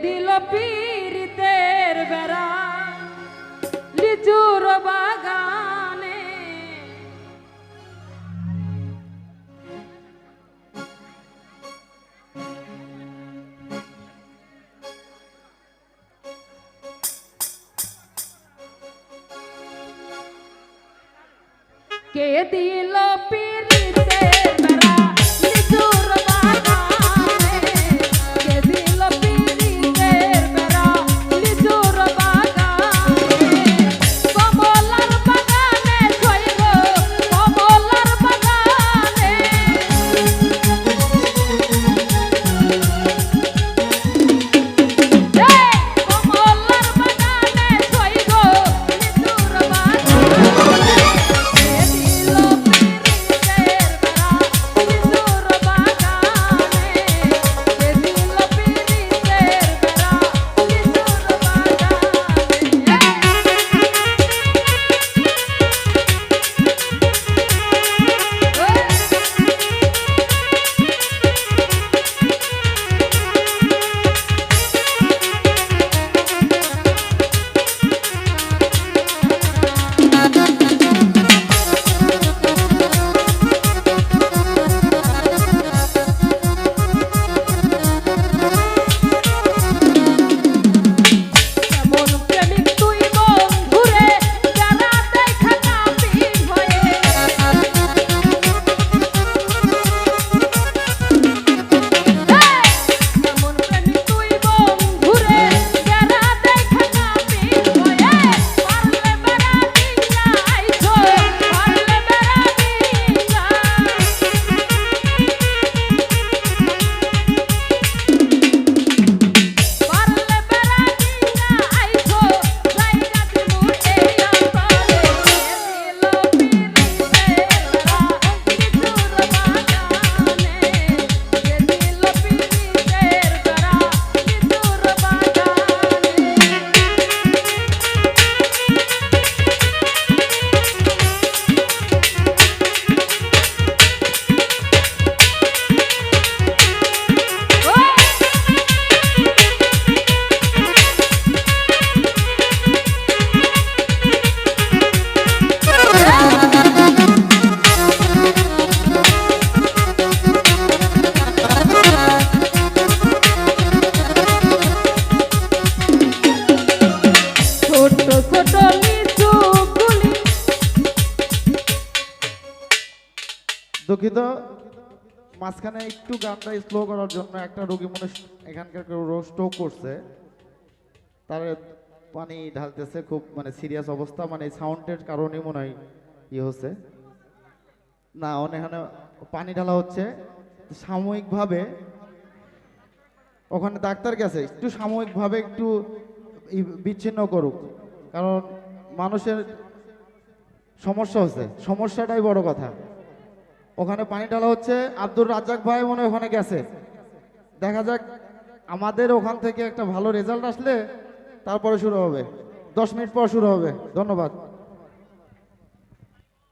দিল পীরিতের বেড়া লিচুর বাগানে কে দিল পীরিতের বেড়া লিচুর বাগানে কে দিল পীরিতের বেড়া লিচুর বাগানে কমলার বাগানে ছইল কমলার বাগানে কমলার বাগানে ছইল লিচুর বাগানে দুঃখিত, মাঝখানে একটু গানটা স্লো করার জন্য একটা রোগী মনে এখানকার স্ট্রোক করছে, তার পানি ঢালতেছে, খুব মানে সিরিয়াস অবস্থা, মানে সাউন্ডের কারণে মনে হয় হচ্ছে না, এখানে পানি ঢালা হচ্ছে সাময়িকভাবে। ওখানে ডাক্তার গেছে, একটু সাময়িকভাবে একটু বিচ্ছিন্ন করুক, কারণ মানুষের সমস্যা হচ্ছে, সমস্যাটাই বড় কথা। ওখানে পানি ঢালা হচ্ছে, আব্দুর রাজ্জাক ভাই মনে হয় ওখানে গেছে, দেখা যাক আমাদের ওখান থেকে একটা ভালো রেজাল্ট আসলে তারপরে শুরু হবে, 10 মিনিট পর শুরু হবে। ধন্যবাদ।